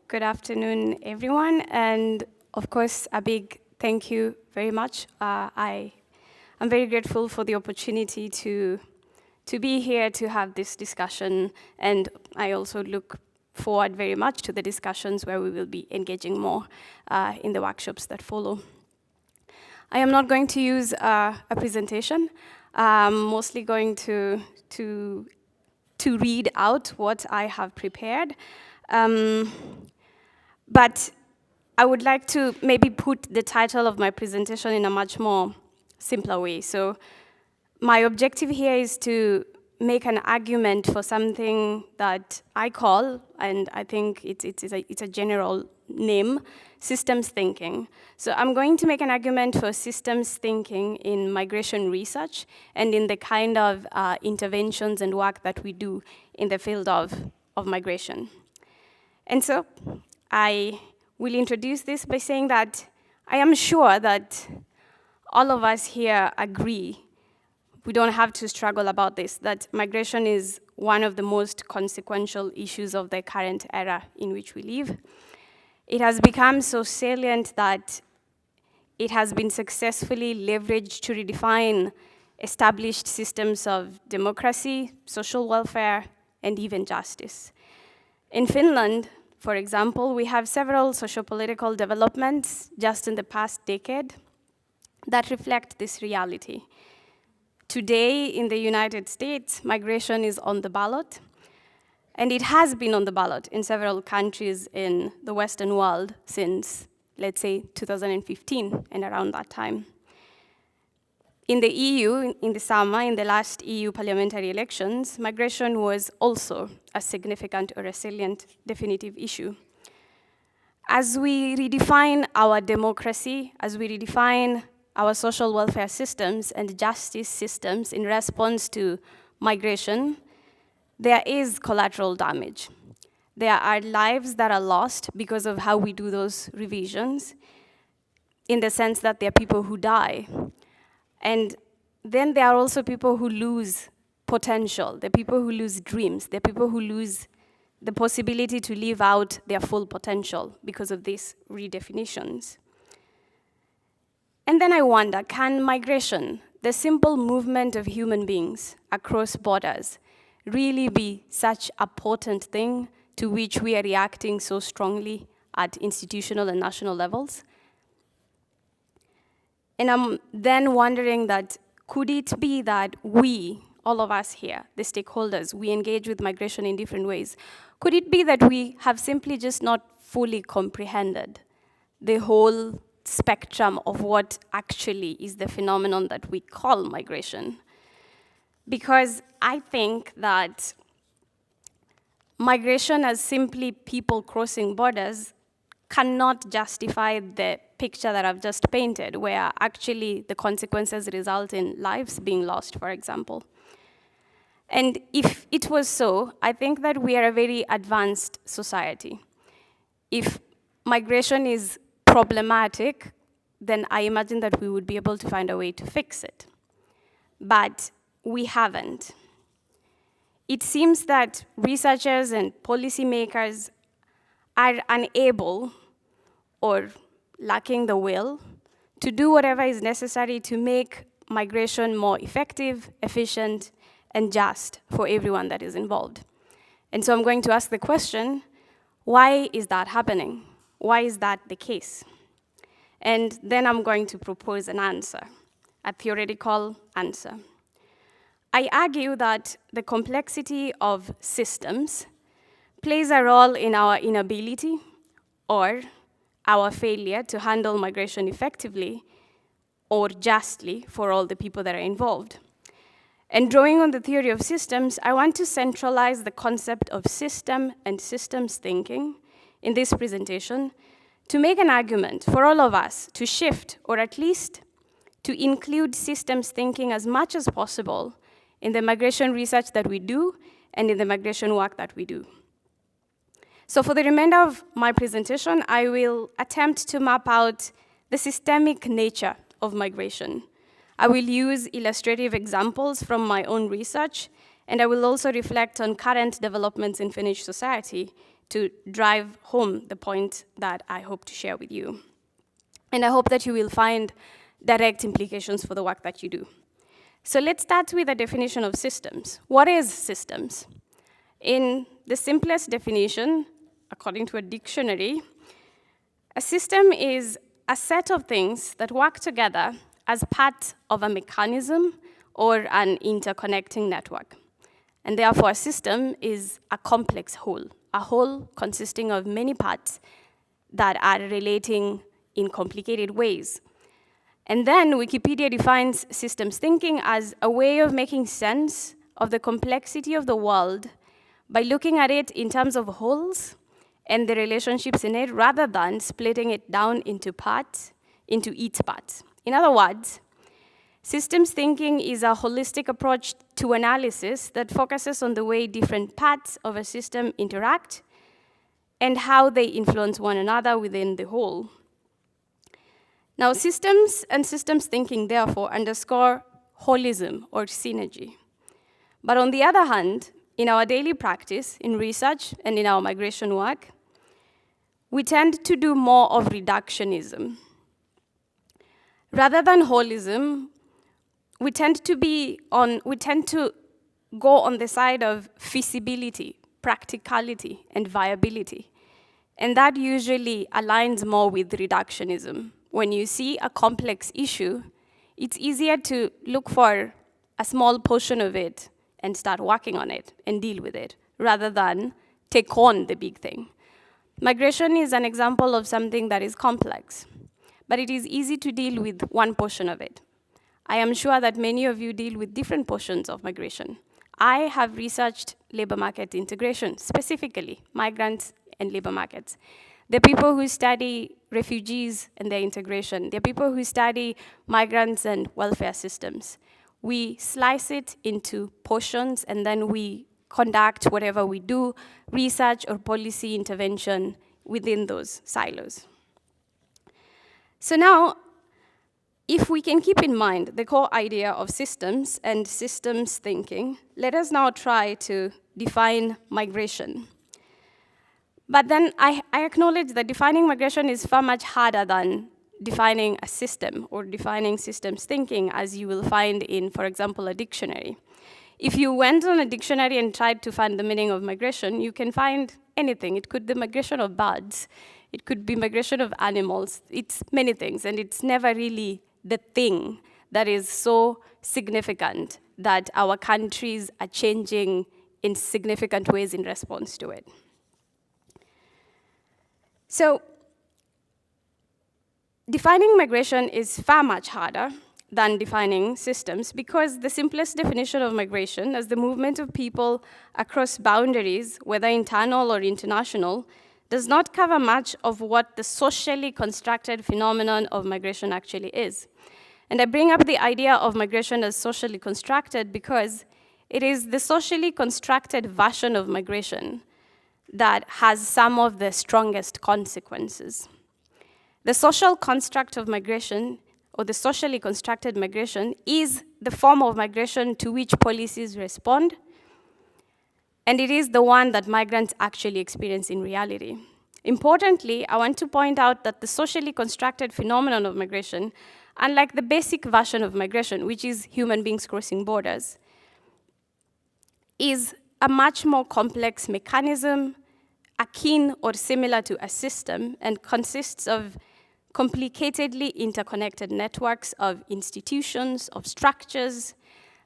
Good afternoon, everyone, and of course, a big thank you very much. I'm very grateful for the opportunity to be here to have this discussion, and I also look forward very much to the discussions where we will be engaging more in the workshops that follow. I am not going to use a presentation. I'm mostly going to read out what I have prepared. But I would like to maybe put the title of my presentation in a much more simpler way. So my objective here is to make an argument for something that I call, and I think it's a general name, systems thinking. So I'm going to make an argument for systems thinking in migration research and in the kind of interventions and work that we do in the field of migration. And so I will introduce this by saying that I am sure that all of us here agree, we don't have to struggle about this, that migration is one of the most consequential issues of the current era in which we live. It has become so salient that it has been successfully leveraged to redefine established systems of democracy, social welfare, and even justice. In Finland, for example, we have several socio-political developments just in the past decade that reflect this reality. Today, in the United States, migration is on the ballot, and it has been on the ballot in several countries in the Western world since, let's say, 2015 and around that time. In the EU, in the summer, in the last EU parliamentary elections, migration was also a significant or a salient definitive issue. As we redefine our democracy, as we redefine our social welfare systems and justice systems in response to migration, there is collateral damage. There are lives that are lost because of how we do those revisions, in the sense that there are people who die. And then there are also people who lose potential, the people who lose dreams, the people who lose the possibility to live out their full potential because of these redefinitions. And then I wonder, can migration, the simple movement of human beings across borders, really be such a potent thing to which we are reacting so strongly at institutional and national levels? And I'm then wondering that, could it be that we, all of us here, the stakeholders, we engage with migration in different ways? Could it be that we have simply just not fully comprehended the whole spectrum of what actually is the phenomenon that we call migration? Because I think that migration as simply people crossing borders cannot justify the picture that I've just painted, where actually the consequences result in lives being lost, for example. And if it was so, I think that we are a very advanced society. If migration is problematic, then I imagine that we would be able to find a way to fix it. But we haven't. It seems that researchers and policymakers are unable or lacking the will to do whatever is necessary to make migration more effective, efficient, and just for everyone that is involved. And so I'm going to ask the question, why is that happening? Why is that the case? And then I'm going to propose an answer, a theoretical answer. I argue that the complexity of systems plays a role in our inability or our failure to handle migration effectively or justly for all the people that are involved. And drawing on the theory of systems, I want to centralize the concept of system and systems thinking in this presentation to make an argument for all of us to shift, or at least to include systems thinking as much as possible in the migration research that we do and in the migration work that we do. So for the remainder of my presentation, I will attempt to map out the systemic nature of migration. I will use illustrative examples from my own research, and I will also reflect on current developments in Finnish society to drive home the point that I hope to share with you. And I hope that you will find direct implications for the work that you do. So let's start with a definition of systems. What is systems? In the simplest definition, according to a dictionary, a system is a set of things that work together as part of a mechanism or an interconnecting network. And therefore, a system is a complex whole, a whole consisting of many parts that are relating in complicated ways. And then Wikipedia defines systems thinking as a way of making sense of the complexity of the world by looking at it in terms of wholes and the relationships in it, rather than splitting it down into parts, into its parts. In other words, systems thinking is a holistic approach to analysis that focuses on the way different parts of a system interact and how they influence one another within the whole. Now, systems and systems thinking, therefore, underscore holism or synergy. But on the other hand, in our daily practice, in research and in our migration work, we tend to do more of reductionism. Rather than holism, we tend to go on the side of feasibility, practicality, and viability. And that usually aligns more with reductionism. When you see a complex issue, it's easier to look for a small portion of it and start working on it and deal with it, rather than take on the big thing. Migration is an example of something that is complex, but it is easy to deal with one portion of it. I am sure that many of you deal with different portions of migration. I have researched labor market integration, specifically migrants and labor markets. There are people who study refugees and their integration. There are people who study migrants and welfare systems. We slice it into portions, and then we conduct whatever we do, research or policy intervention within those silos. So now, if we can keep in mind the core idea of systems and systems thinking, let us now try to define migration. But then I acknowledge that defining migration is far much harder than defining a system or defining systems thinking, as you will find in, for example, a dictionary. If you went on a dictionary and tried to find the meaning of migration, you can find anything. It could be migration of birds. It could be migration of animals. It's many things, and it's never really the thing that is so significant that our countries are changing in significant ways in response to it. So, defining migration is far much harder than defining systems, because the simplest definition of migration as the movement of people across boundaries, whether internal or international, does not cover much of what the socially constructed phenomenon of migration actually is. And I bring up the idea of migration as socially constructed because it is the socially constructed version of migration that has some of the strongest consequences. The social construct of migration, or the socially constructed migration, is the form of migration to which policies respond, and it is the one that migrants actually experience in reality. Importantly, I want to point out that the socially constructed phenomenon of migration, unlike the basic version of migration, which is human beings crossing borders, is a much more complex mechanism, akin or similar to a system, and consists of complicatedly interconnected networks of institutions, of structures,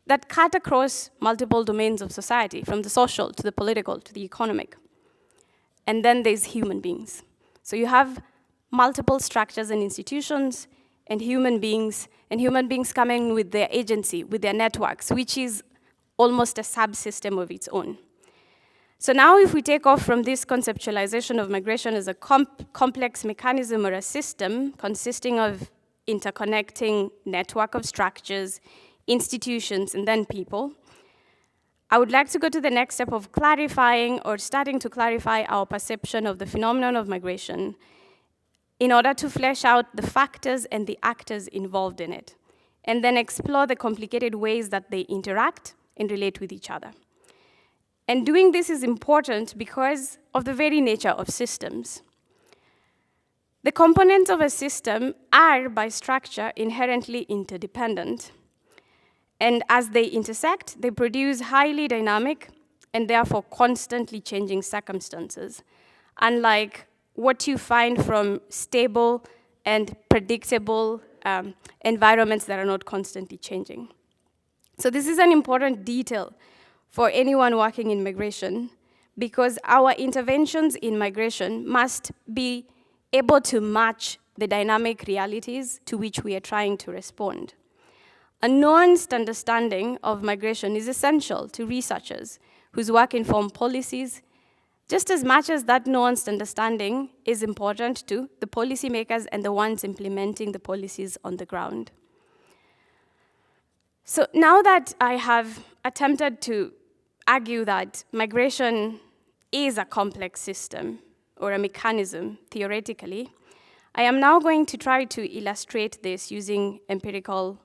that cut across multiple domains of society, from the social to the political to the economic. And then there's human beings. So you have multiple structures and institutions, and human beings coming with their agency, with their networks, which is almost a subsystem of its own. So now if we take off from this conceptualization of migration as a complex mechanism or a system consisting of interconnecting network of structures, institutions, and then people, I would like to go to the next step of clarifying or starting to clarify our perception of the phenomenon of migration in order to flesh out the factors and the actors involved in it, and then explore the complicated ways that they interact and relate with each other. And doing this is important because of the very nature of systems. The components of a system are, by structure, inherently interdependent. And as they intersect, they produce highly dynamic and therefore constantly changing circumstances, unlike what you find from stable and predictable environments that are not constantly changing. So this is an important detail for anyone working in migration, because our interventions in migration must be able to match the dynamic realities to which we are trying to respond. A nuanced understanding of migration is essential to researchers whose work inform policies, just as much as that nuanced understanding is important to the policymakers and the ones implementing the policies on the ground. So now that I have attempted to argue that migration is a complex system or a mechanism, theoretically, I am now going to try to illustrate this using empirical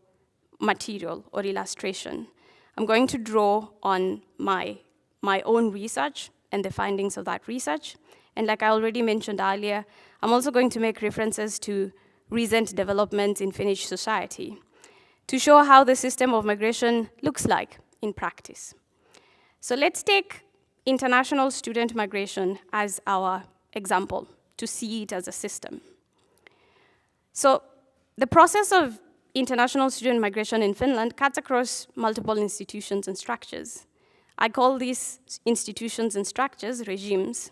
material or illustration. I'm going to draw on my own research and the findings of that research. And like I already mentioned earlier, I'm also going to make references to recent developments in Finnish society to show how the system of migration looks like in practice. So let's take international student migration as our example to see it as a system. So the process of international student migration in Finland cuts across multiple institutions and structures. I call these institutions and structures regimes.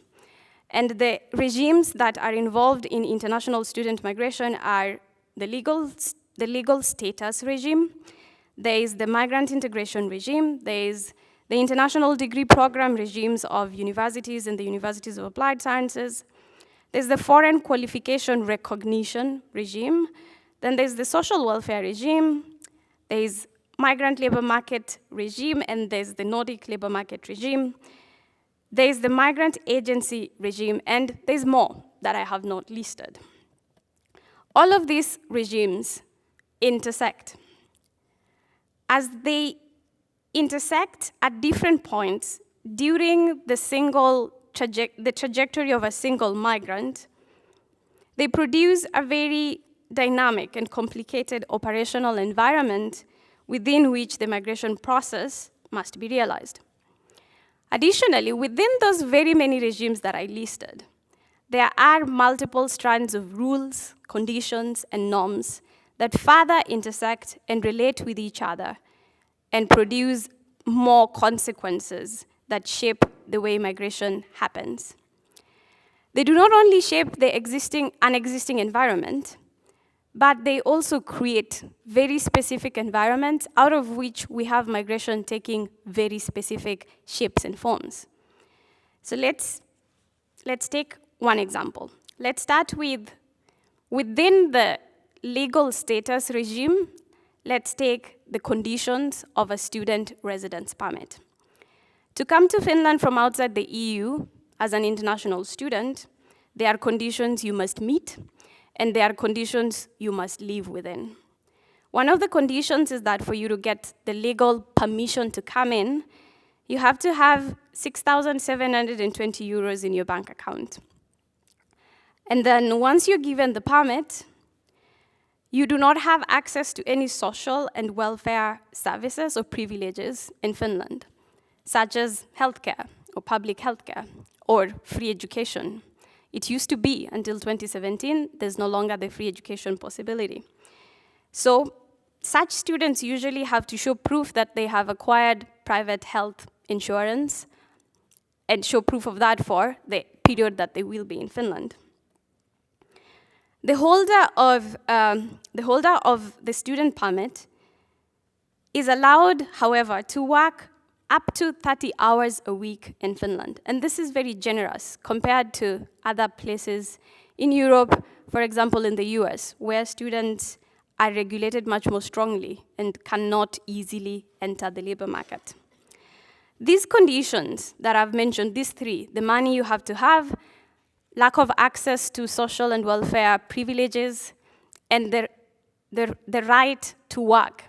And the regimes that are involved in international student migration are the legal status regime, there is the migrant integration regime, there is the international degree program regimes of universities and the universities of applied sciences, there's the foreign qualification recognition regime, then there's the social welfare regime, there's migrant labor market regime, and there's the Nordic labor market regime, there's the migrant agency regime, and there's more that I have not listed. All of these regimes intersect. As they intersect at different points during the trajectory of a single migrant, they produce a very dynamic and complicated operational environment within which the migration process must be realized. Additionally, within those very many regimes that I listed, there are multiple strands of rules, conditions, and norms that further intersect and relate with each other and produce more consequences that shape the way migration happens. They do not only shape the an existing environment, but they also create very specific environments out of which we have migration taking very specific shapes and forms. So let's take one example. Let's start with, within the legal status regime, let's take the conditions of a student residence permit. To come to Finland from outside the EU as an international student, there are conditions you must meet, and there are conditions you must live within. One of the conditions is that for you to get the legal permission to come in, you have to have 6,720 euros in your bank account. And then once you're given the permit, you do not have access to any social and welfare services or privileges in Finland, such as healthcare or public healthcare or free education. It used to be until 2017, there's no longer the free education possibility. So such students usually have to show proof that they have acquired private health insurance and show proof of that for the period that they will be in Finland. The holder of the student permit is allowed, however, to work up to 30 hours a week in Finland. And this is very generous compared to other places in Europe, for example, in the US, where students are regulated much more strongly and cannot easily enter the labor market. These conditions that I've mentioned, these three, the money you have to have, lack of access to social and welfare privileges, and the right to work.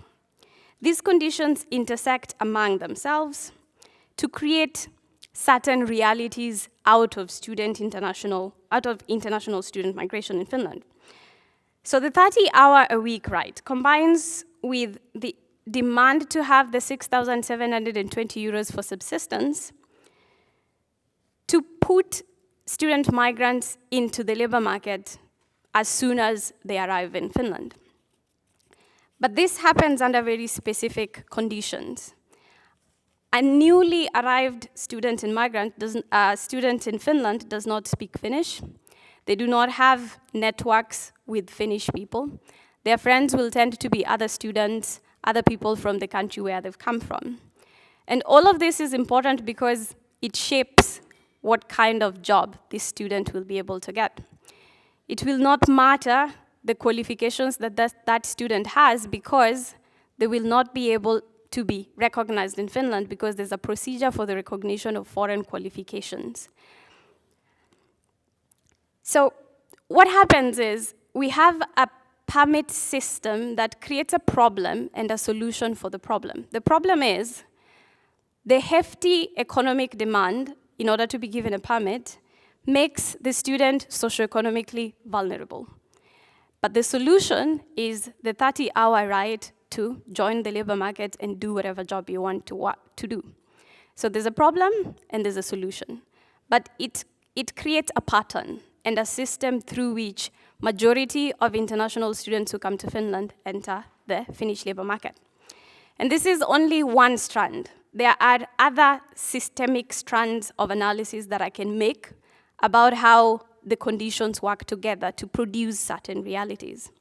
These conditions intersect among themselves to create certain realities out of international student migration in Finland. So the 30-hour-a-week right combines with the demand to have the 6,720 euros for subsistence to put student migrants into the labor market as soon as they arrive in Finland. But this happens under very specific conditions. A newly arrived student in Finland does not speak Finnish. They do not have networks with Finnish people. Their friends will tend to be other students, other people from the country where they've come from. And all of this is important because it shapes what kind of job this student will be able to get. It will not matter the qualifications that student has because they will not be able to be recognized in Finland because there's a procedure for the recognition of foreign qualifications. So what happens is we have a permit system that creates a problem and a solution for the problem. The problem is the hefty economic demand in order to be given a permit makes the student socioeconomically vulnerable. But the solution is the 30-hour right to join the labor market and do whatever job you want to do. So there's a problem and there's a solution. But it creates a pattern and a system through which majority of international students who come to Finland enter the Finnish labor market. And this is only one strand. There are other systemic strands of analysis that I can make about how the conditions work together to produce certain realities.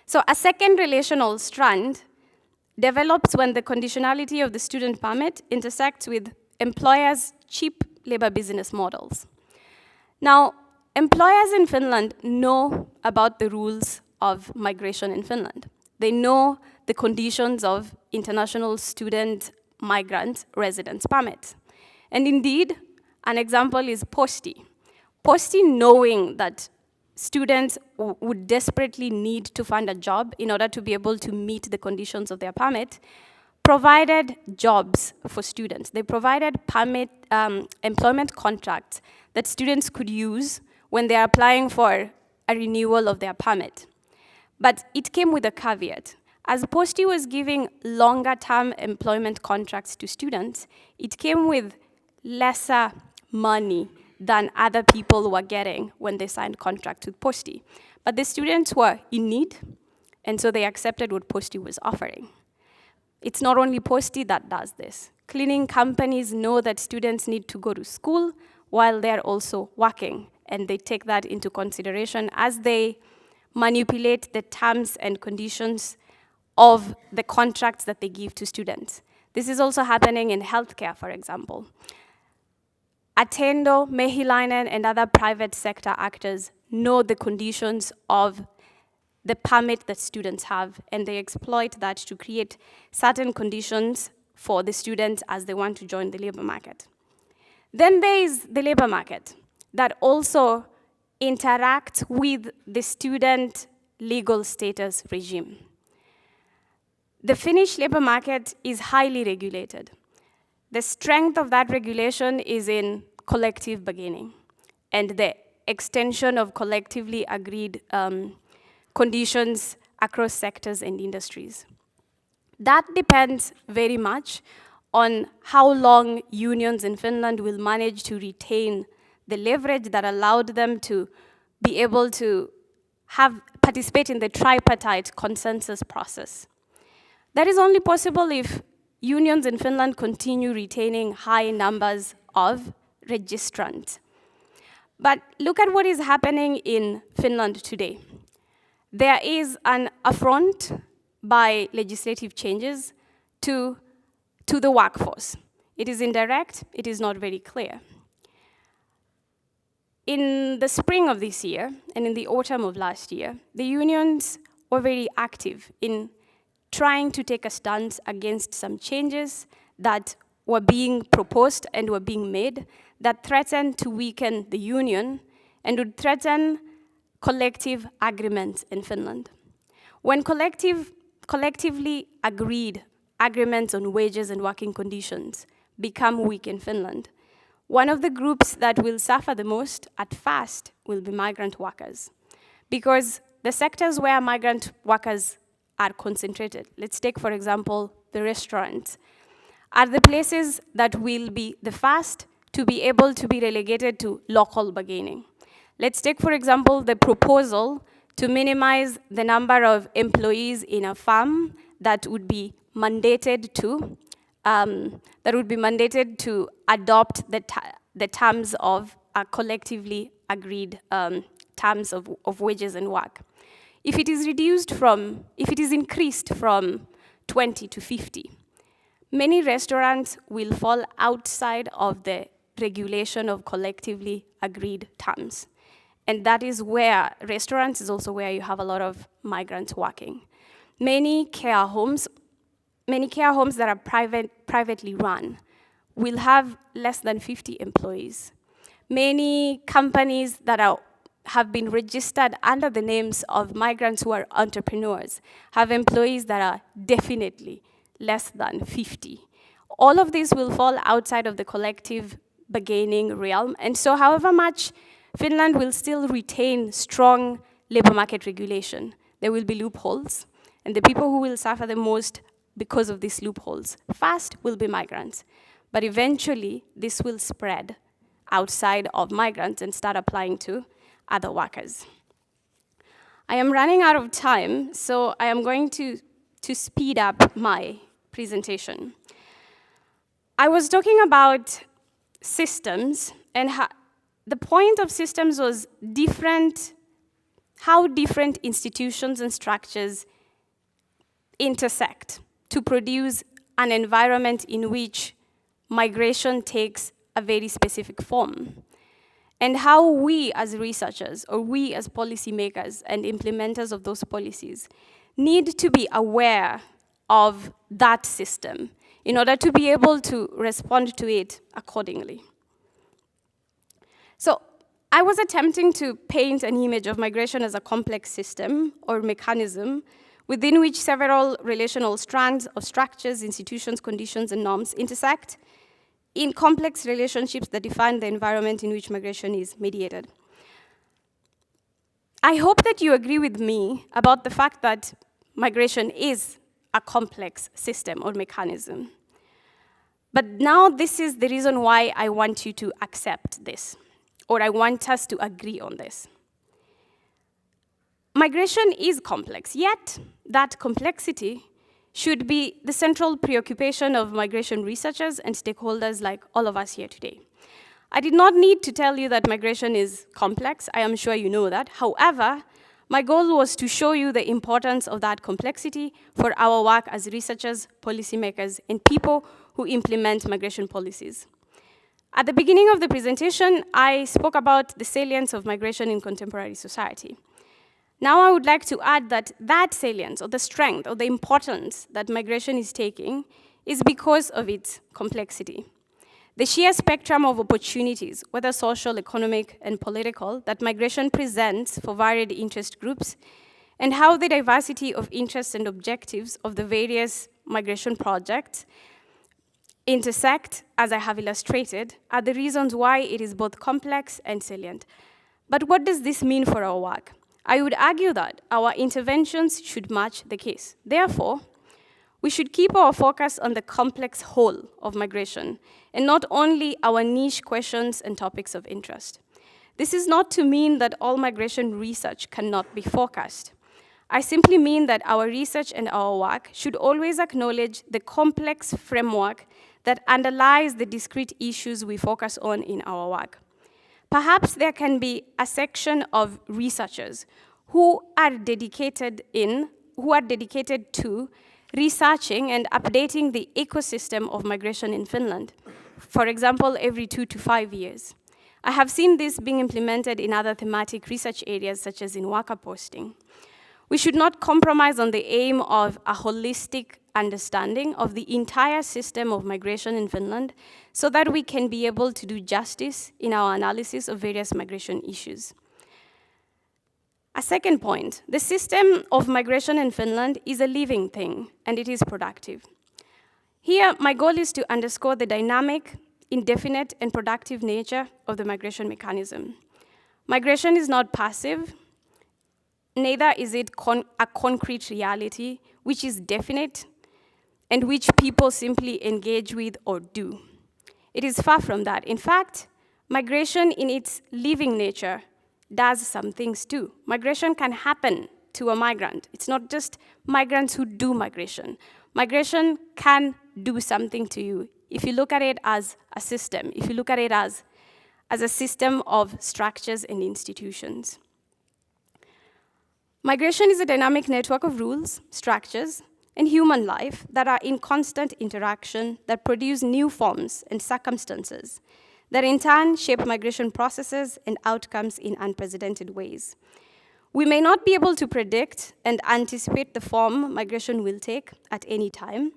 So a second relational strand develops when the conditionality of the student permit intersects with employers' cheap labor business models. Now, employers in Finland know about the rules of migration in Finland. They know the conditions of international student migrant residence permits. And indeed, an example is Posti. Posti, knowing that students would desperately need to find a job in order to be able to meet the conditions of their permit, provided jobs for students. They provided employment contracts that students could use when they're applying for a renewal of their permit. But it came with a caveat. As Posti was giving longer-term employment contracts to students, it came with lesser money than other people were getting when they signed contracts with Posti. But the students were in need, and so they accepted what Posti was offering. It's not only Posti that does this. Cleaning companies know that students need to go to school while they're also working, and they take that into consideration as they manipulate the terms and conditions of the contracts that they give to students. This is also happening in healthcare, for example. Attendo, Mehiläinen, and other private sector actors know the conditions of the permit that students have, and they exploit that to create certain conditions for the students as they want to join the labor market. Then there is the labor market that also interacts with the student legal status regime. The Finnish labor market is highly regulated. The strength of that regulation is in collective bargaining and the extension of collectively agreed conditions across sectors and industries. That depends very much on how long unions in Finland will manage to retain the leverage that allowed them to be able to participate in the tripartite consensus process. That is only possible if unions in Finland continue retaining high numbers of registrants. But look at what is happening in Finland today. There is an affront by legislative changes to the workforce. It is indirect, it is not very clear. In the spring of this year and in the autumn of last year, the unions were very active in trying to take a stance against some changes that were being proposed and were being made that threatened to weaken the union and would threaten collective agreements in Finland. When collectively agreed agreements on wages and working conditions become weak in Finland. One of the groups that will suffer the most at first will be migrant workers, because the sectors where migrant workers are concentrated, let's take, for example, the restaurants, are the places that will be the first to be able to be relegated to local bargaining. Let's take, for example, the proposal to minimize the number of employees in a firm that would be mandated to adopt the terms of a collectively agreed terms of wages and work. If it is increased from 20 to 50, many restaurants will fall outside of the regulation of collectively agreed terms. And that is where, restaurants is also where you have a lot of migrants working. Many care homes that are privately run will have less than 50 employees. Many companies that have been registered under the names of migrants who are entrepreneurs have employees that are definitely less than 50. All of these will fall outside of the collective bargaining realm, and so however much Finland will still retain strong labor market regulation, there will be loopholes, and the people who will suffer the most because of these loopholes first will be migrants, but eventually this will spread outside of migrants and start applying to other workers. I am running out of time, so I am going to speed up my presentation. I was talking about systems, and the point of systems was how different institutions and structures intersect to produce an environment in which migration takes a very specific form, and how we as researchers, or we as policymakers and implementers of those policies, need to be aware of that system in order to be able to respond to it accordingly. So I was attempting to paint an image of migration as a complex system or mechanism within which several relational strands of structures, institutions, conditions, and norms intersect in complex relationships that define the environment in which migration is mediated. I hope that you agree with me about the fact that migration is a complex system or mechanism. But now this is the reason why I want you to accept this, or I want us to agree on this. Migration is complex, yet that complexity should be the central preoccupation of migration researchers and stakeholders like all of us here today. I did not need to tell you that migration is complex. I am sure you know that. However, my goal was to show you the importance of that complexity for our work as researchers, policymakers, and people who implement migration policies. At the beginning of the presentation, I spoke about the salience of migration in contemporary society. Now I would like to add that salience, or the strength, or the importance that migration is taking is because of its complexity. The sheer spectrum of opportunities, whether social, economic, and political, that migration presents for varied interest groups, and how the diversity of interests and objectives of the various migration projects intersect, as I have illustrated, are the reasons why it is both complex and salient. But what does this mean for our work? I would argue that our interventions should match the case. Therefore, we should keep our focus on the complex whole of migration, and not only our niche questions and topics of interest. This is not to mean that all migration research cannot be focused. I simply mean that our research and our work should always acknowledge the complex framework that underlies the discrete issues we focus on in our work. Perhaps there can be a section of researchers who are dedicated to researching and updating the ecosystem of migration in Finland, for example, every 2 to 5 years. I have seen this being implemented in other thematic research areas, such as in worker posting. We should not compromise on the aim of a holistic understanding of the entire system of migration in Finland so that we can be able to do justice in our analysis of various migration issues. A second point, the system of migration in Finland is a living thing, and it is productive. Here, my goal is to underscore the dynamic, indefinite, and productive nature of the migration mechanism. Migration is not passive, neither is it a concrete reality, which is definite and which people simply engage with or do. It is far from that. In fact, migration in its living nature does some things too. Migration can happen to a migrant. It's not just migrants who do migration. Migration can do something to you if you look at it as a system, if you look at it as a system of structures and institutions. Migration is a dynamic network of rules, structures, and human life that are in constant interaction, that produce new forms and circumstances, that in turn shape migration processes and outcomes in unprecedented ways. We may not be able to predict and anticipate the form migration will take at any time,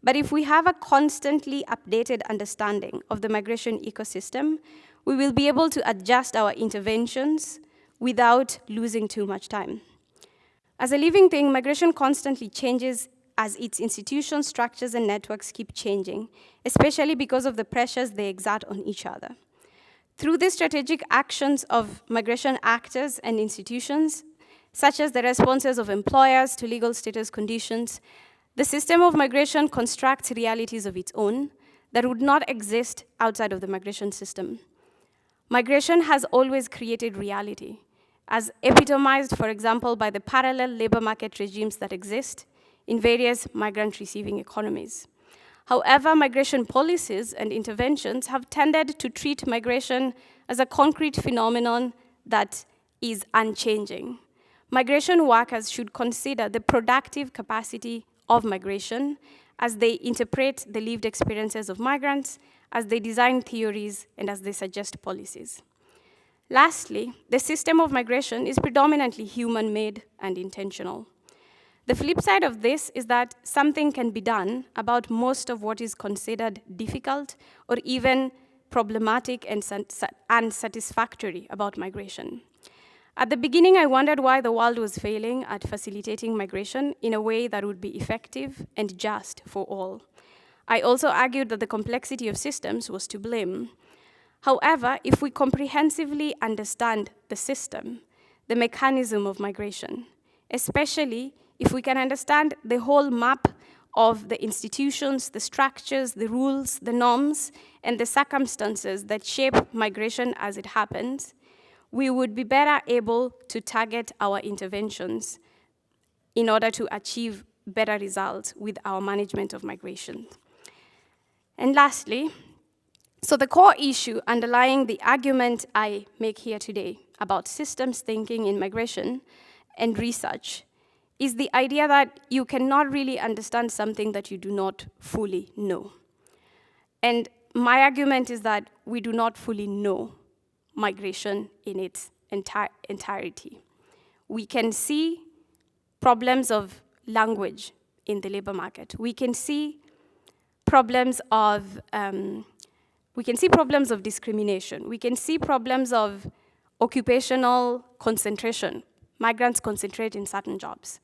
but if we have a constantly updated understanding of the migration ecosystem, we will be able to adjust our interventions without losing too much time. As a living thing, migration constantly changes as its institutions, structures, and networks keep changing, especially because of the pressures they exert on each other. Through the strategic actions of migration actors and institutions, such as the responses of employers to legal status conditions, the system of migration constructs realities of its own that would not exist outside of the migration system. Migration has always created reality, as epitomized, for example, by the parallel labor market regimes that exist in various migrant-receiving economies. However, migration policies and interventions have tended to treat migration as a concrete phenomenon that is unchanging. Migration workers should consider the productive capacity of migration as they interpret the lived experiences of migrants, as they design theories, and as they suggest policies. Lastly, the system of migration is predominantly human-made and intentional. The flip side of this is that something can be done about most of what is considered difficult or even problematic and unsatisfactory about migration. At the beginning, I wondered why the world was failing at facilitating migration in a way that would be effective and just for all. I also argued that the complexity of systems was to blame. However, if we comprehensively understand the system, the mechanism of migration, especially if we can understand the whole map of the institutions, the structures, the rules, the norms, and the circumstances that shape migration as it happens, we would be better able to target our interventions in order to achieve better results with our management of migration. And lastly, so the core issue underlying the argument I make here today about systems thinking in migration and research is the idea that you cannot really understand something that you do not fully know. And my argument is that we do not fully know migration in its entirety. We can see problems of language in the labor market. We can see problems of discrimination. We can see problems of occupational concentration. Migrants concentrate in certain jobs.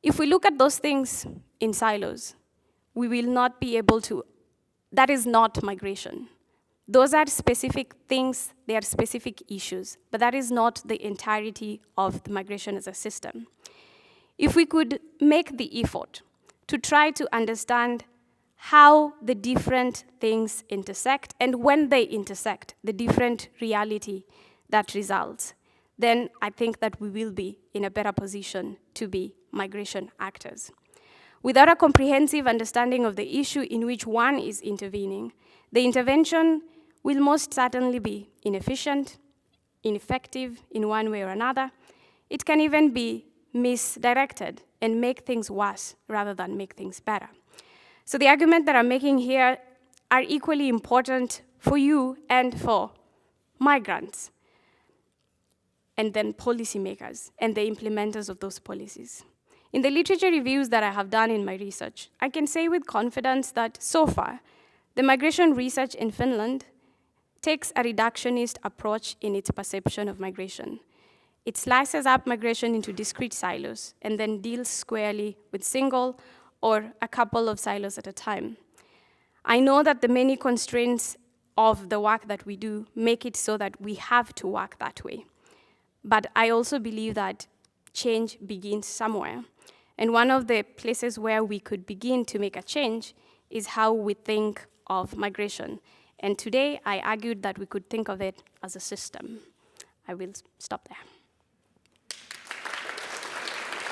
If we look at those things in silos, we will not be able to. That is not migration. Those are specific things, they are specific issues, but that is not the entirety of the migration as a system. If we could make the effort to try to understand how the different things intersect, and when they intersect, the different reality that results, then I think that we will be in a better position to be migration actors. Without a comprehensive understanding of the issue in which one is intervening, the intervention will most certainly be inefficient, ineffective in one way or another. It can even be misdirected and make things worse rather than make things better. So the argument that I'm making here are equally important for you and for migrants, and then policymakers and the implementers of those policies. In the literature reviews that I have done in my research, I can say with confidence that so far, the migration research in Finland takes a reductionist approach in its perception of migration. It slices up migration into discrete silos and then deals squarely with single or a couple of silos at a time. I know that the many constraints of the work that we do make it so that we have to work that way. But I also believe that change begins somewhere. And one of the places where we could begin to make a change is how we think of migration. And today, I argued that we could think of it as a system. I will stop there.